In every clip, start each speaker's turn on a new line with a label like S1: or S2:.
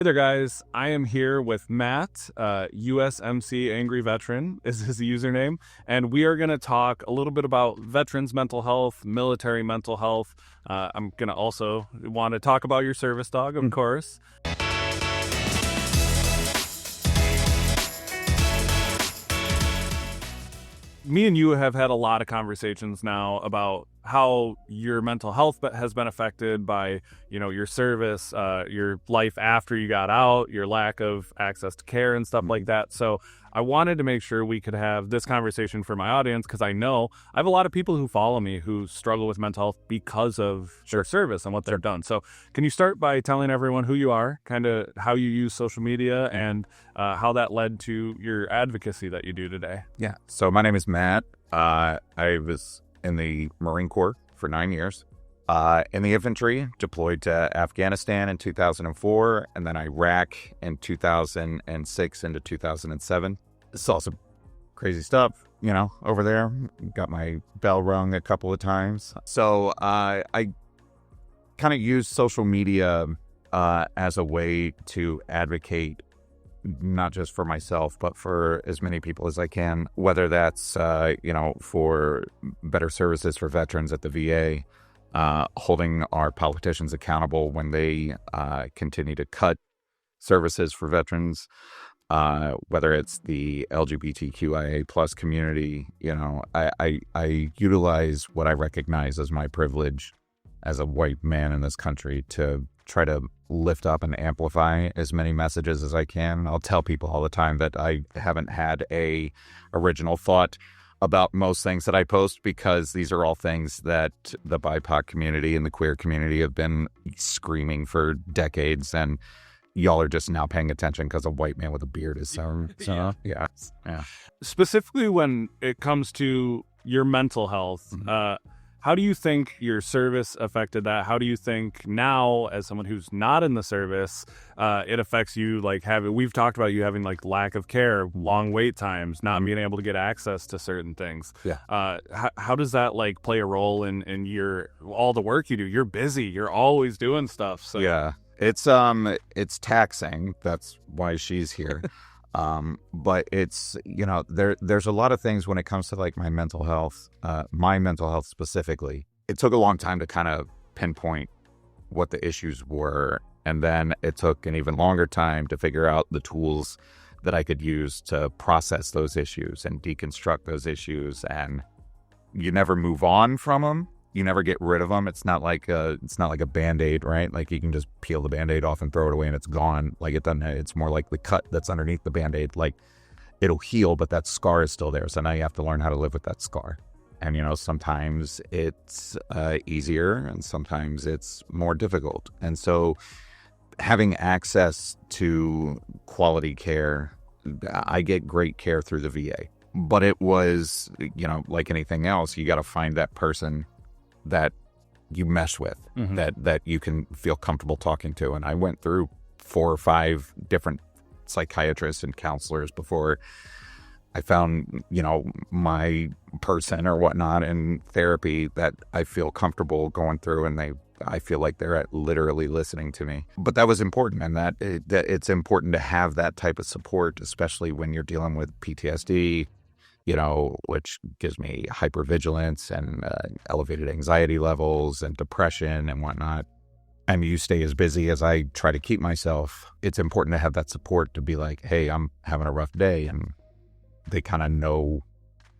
S1: Hey there, guys. I am here with Matt, USMCangryveteran is his username, and we are going to talk a little bit about veterans' mental health, military mental health. I'm going to also want to talk about your service dog, of course. Me and you have had a lot of conversations now about how your mental health has been affected by, your service, your life after you got out, your lack of access to care and stuff like that. So I wanted to make sure we could have this conversation for my audience because I know I have a lot of people who follow me who struggle with mental health because of their service and what they've done. So can you start by telling everyone who you are, kind of how you use social media and how that led to your advocacy that you do today?
S2: Yeah. So my name is Matt. I was in the Marine Corps for 9 years. In the infantry, deployed to Afghanistan in 2004, and then Iraq in 2006 into 2007. Saw some crazy stuff, over there. Got my bell rung a couple of times. So I kind of use social media as a way to advocate not just for myself, but for as many people as I can, whether that's, for better services for veterans at the VA, holding our politicians accountable when they continue to cut services for veterans, whether it's the LGBTQIA plus community. I utilize what I recognize as my privilege as a white man in this country to try to lift up and amplify as many messages as I can. I'll tell people all the time that I haven't had a original thought about most things that I post because these are all things that the BIPOC community and the queer community have been screaming for decades, and y'all are just now paying attention because a white man with a beard is so yeah.
S1: Specifically when it comes to your mental health, how do you think your service affected that? How do you think now, as someone who's not in the service, it affects you? We've talked about you having lack of care, long wait times, not being able to get access to certain things.
S2: Yeah.
S1: How does that play a role in all the work you do? You're busy. You're always doing stuff. So
S2: yeah, it's taxing. That's why she's here. But it's, there's a lot of things when it comes to my mental health specifically. It took a long time to kind of pinpoint what the issues were. And then it took an even longer time to figure out the tools that I could use to process those issues and deconstruct those issues. And you never move on from them. You never get rid of them. It's not like a Band-Aid, right? Like you can just peel the Band-Aid off and throw it away and it's gone. It doesn't. It's more like the cut that's underneath the Band-Aid. It'll heal, but that scar is still there. So now you have to learn how to live with that scar. And sometimes it's easier and sometimes it's more difficult. And so having access to quality care, I get great care through the VA. But it was, like anything else, you got to find that person that you mesh with, that you can feel comfortable talking to. And I went through 4 or 5 different psychiatrists and counselors before I found, my person or whatnot in therapy that I feel comfortable going through, and I feel like they're literally listening to me. But that was important, and that it's important to have that type of support, especially when you're dealing with PTSD, which gives me hypervigilance and elevated anxiety levels and depression and whatnot. And you stay as busy as I try to keep myself. It's important to have that support to be like, hey, I'm having a rough day. And they kind of know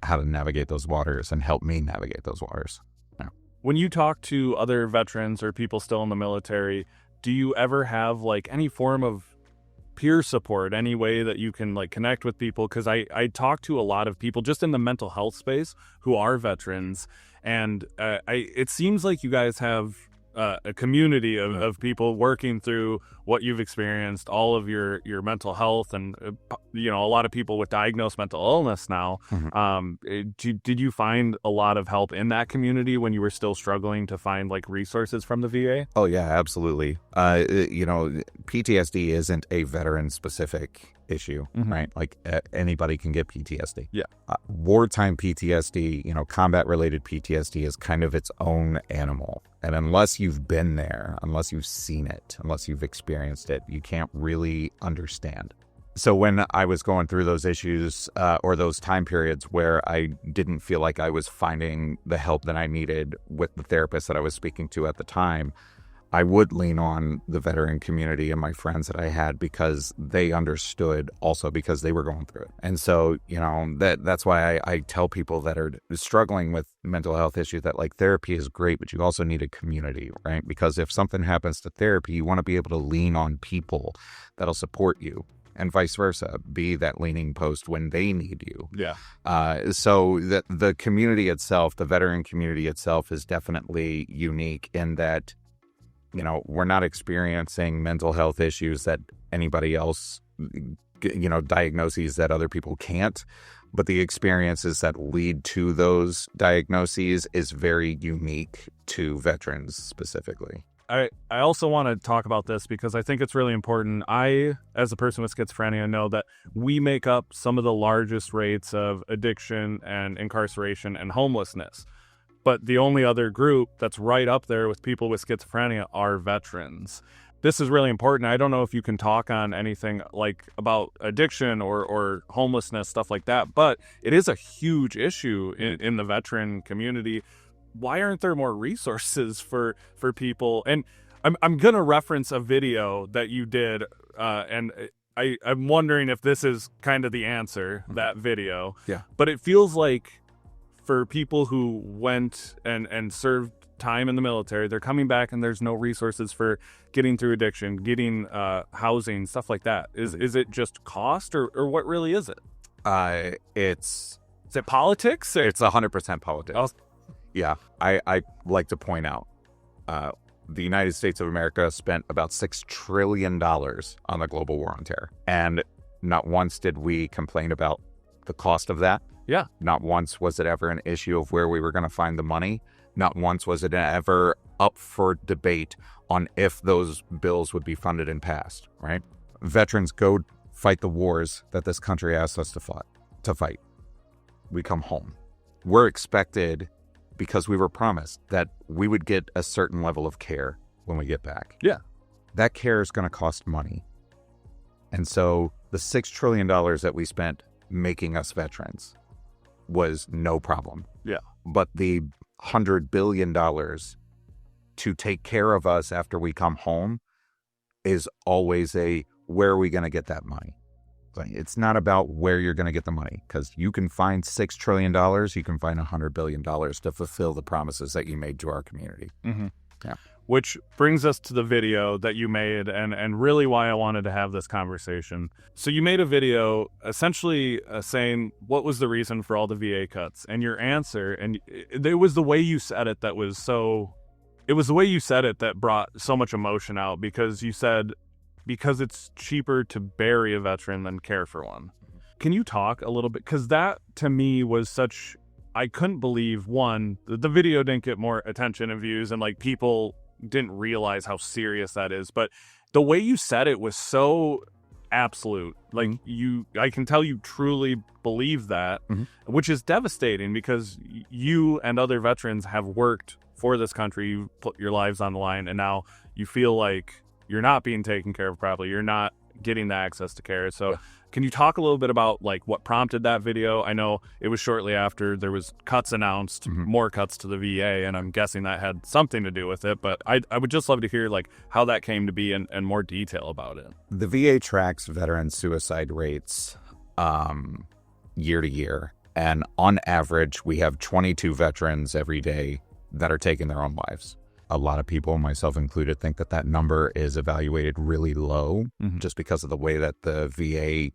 S2: how to navigate those waters and help me navigate those waters. Yeah.
S1: When you talk to other veterans or people still in the military, do you ever have any form of peer support, any way that you can connect with people? Because I talk to a lot of people just in the mental health space who are veterans, and it seems like you guys have a community of people working through what you've experienced, all of your mental health, and a lot of people with diagnosed mental illness now. Did you find a lot of help in that community when you were still struggling to find resources from the VA?
S2: Oh yeah, absolutely. PTSD isn't a veteran specific issue, right? Anybody can get PTSD.
S1: Yeah.
S2: Wartime PTSD, combat related PTSD is kind of its own animal. And unless you've been there, unless you've seen it, unless you've experienced it, you can't really understand. So when I was going through those issues or those time periods where I didn't feel like I was finding the help that I needed with the therapist that I was speaking to at the time, I would lean on the veteran community and my friends that I had because they understood also because they were going through it. And so, that's why I tell people that are struggling with mental health issues that like therapy is great, but you also need a community, right? Because if something happens to therapy, you want to be able to lean on people that'll support you. And vice versa, be that leaning post when they need you.
S1: Yeah.
S2: So the community itself, the veteran community itself, is definitely unique in that, we're not experiencing mental health issues that anybody else, diagnoses that other people can't. But the experiences that lead to those diagnoses is very unique to veterans specifically.
S1: I also want to talk about this because I think it's really important. I, as a person with schizophrenia, know that we make up some of the largest rates of addiction and incarceration and homelessness. But the only other group that's right up there with people with schizophrenia are veterans. This is really important. I don't know if you can talk on anything like about addiction or homelessness, stuff like that, but it is a huge issue in the veteran community. Why aren't there more resources for people? And I'm going to reference a video that you did, and I'm wondering if this is kind of the answer, that video.
S2: Yeah.
S1: But it feels like for people who went and served time in the military, they're coming back and there's no resources for getting through addiction, getting housing, stuff like that. Is it just cost or what really is it?
S2: Is
S1: it politics?
S2: It's 100% politics.
S1: Oh.
S2: Yeah, I like to point out the United States of America spent about $6 trillion on the global war on terror. And not once did we complain about the cost of that.
S1: Yeah.
S2: Not once was it ever an issue of where we were going to find the money. Not once was it ever up for debate on if those bills would be funded and passed, right? Veterans go fight the wars that this country asked us to fight. We come home. We're expected, because we were promised that we would get a certain level of care when we get back.
S1: Yeah.
S2: That care is going to cost money. And so the $6 trillion that we spent making us veterans was no problem.
S1: Yeah.
S2: But the $100 billion to take care of us after we come home is always where are we going to get that money? It's not about where you're going to get the money, because you can find $6 trillion, you can find $100 billion to fulfill the promises that you made to our community.
S1: Mm-hmm.
S2: Yeah.
S1: Which brings us to the video that you made and really why I wanted to have this conversation. So you made a video essentially saying what was the reason for all the VA cuts, and your answer, and it was the way you said it that was so, it was the way you said it that brought so much emotion out, because you said, because it's cheaper to bury a veteran than care for one. Can you talk a little bit? Because that, to me, was such... I couldn't believe, one, the video didn't get more attention and views, and, people didn't realize how serious that is. But the way you said it was so absolute. I can tell you truly believe that, which is devastating, because you and other veterans have worked for this country. You put your lives on the line, and now you feel like you're not being taken care of properly. You're not getting the access to care. So can you talk a little bit about what prompted that video? I know it was shortly after there was cuts announced, more cuts to the VA, and I'm guessing that had something to do with it. But I would just love to hear how that came to be and more detail about it.
S2: The VA tracks veteran suicide rates year to year. And on average, we have 22 veterans every day that are taking their own lives. A lot of people, myself included, think that number is evaluated really low just because of the way that the VA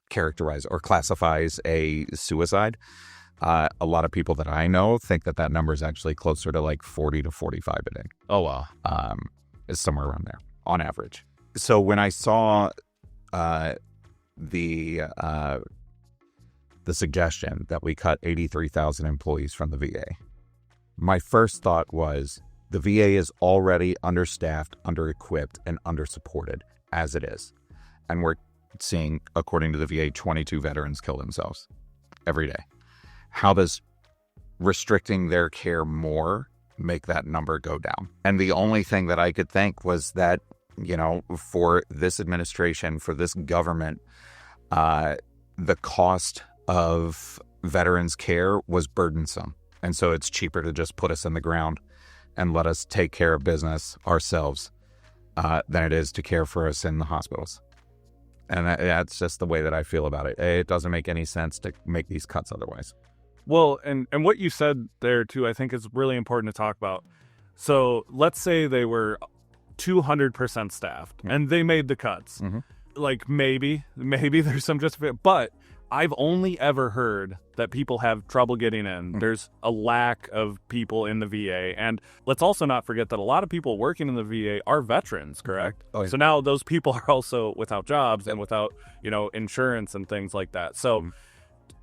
S2: characterizes or classifies a suicide. A lot of people that I know think that number is actually closer to 40 to 45 a day.
S1: Oh, wow.
S2: It's somewhere around there on average. So when I saw the suggestion that we cut 83,000 employees from the VA, my first thought was, the VA is already understaffed, under-equipped, and under-supported as it is. And we're seeing, according to the VA, 22 veterans kill themselves every day. How does restricting their care more make that number go down. And the only thing that I could think was that, for this administration, for this government, the cost of veterans care was burdensome. And so it's cheaper to just put us in the ground and let us take care of business ourselves than it is to care for us in the hospitals. And that's just the way that I feel about it. It doesn't make any sense to make these cuts otherwise.
S1: Well, and what you said there, too, I think is really important to talk about. So let's say they were 200% staffed and they made the cuts.
S2: Mm-hmm.
S1: Like maybe there's some justification, but I've only ever heard that people have trouble getting in. Mm-hmm. There's a lack of people in the VA. And let's also not forget that a lot of people working in the VA are veterans, correct? Oh, yeah. So now those people are also without jobs and without, insurance and things like that. So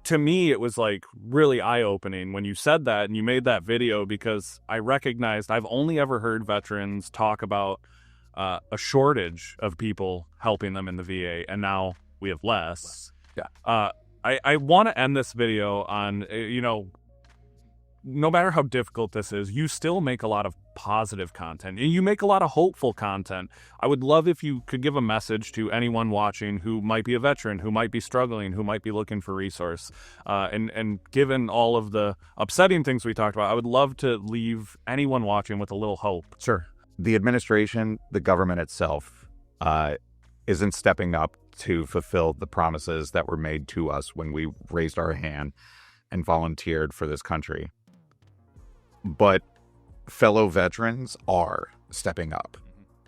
S1: to me, it was like really eye-opening when you said that and you made that video, because I recognized I've only ever heard veterans talk about a shortage of people helping them in the VA, and now we have less. Yeah. I want to end this video on, no matter how difficult this is, you still make a lot of positive content. You make a lot of hopeful content. I would love if you could give a message to anyone watching who might be a veteran, who might be struggling, who might be looking for resource. And given all of the upsetting things we talked about, I would love to leave anyone watching with a little hope.
S2: Sure. The administration, the government itself, isn't stepping up to fulfill the promises that were made to us when we raised our hand and volunteered for this country. But fellow veterans are stepping up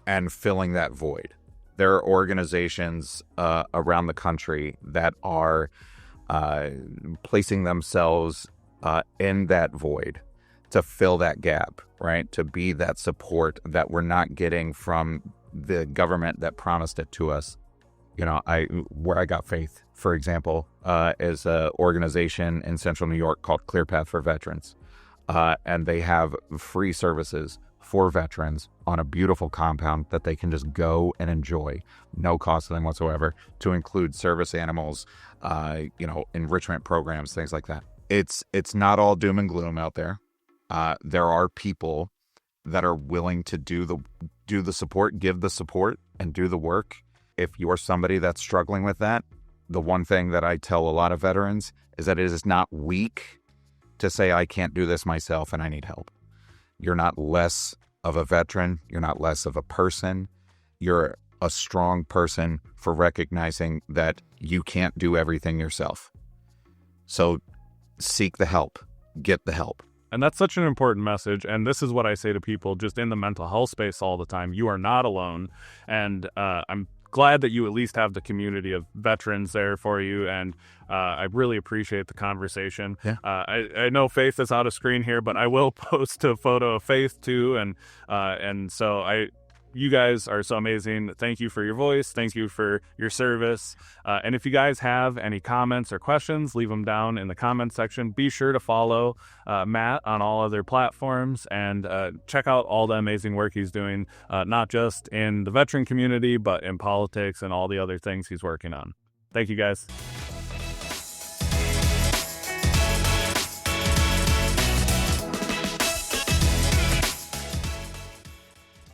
S2: and filling that void. There are organizations around the country that are placing themselves in that void to fill that gap, right? To be that support that we're not getting from the government that promised it to us. Where I got faith, for example, is an organization in central New York called Clear Path for Veterans. And they have free services for veterans on a beautiful compound that they can just go and enjoy, no cost to them whatsoever, to include service animals, enrichment programs, things like that. It's not all doom and gloom out there. There are people that are willing to do the support, give the support, and do the work. If you're somebody that's struggling with that, the one thing that I tell a lot of veterans is that it is not weak to say, I can't do this myself and I need help. You're not less of a veteran. You're not less of a person. You're a strong person for recognizing that you can't do everything yourself. So seek the help, get the help.
S1: And that's such an important message. And this is what I say to people just in the mental health space all the time. You are not alone. And I'm glad that you at least have the community of veterans there for you, and I really appreciate the conversation. Yeah. I know Faith is out of screen here, but I will post a photo of Faith too, and so you guys are so amazing. Thank you for your voice. Thank you for your service. And if you guys have any comments or questions, leave them down in the comment section. Be sure to follow Matt on all other platforms and check out all the amazing work he's doing, not just in the veteran community, but in politics and all the other things he's working on. Thank you, guys.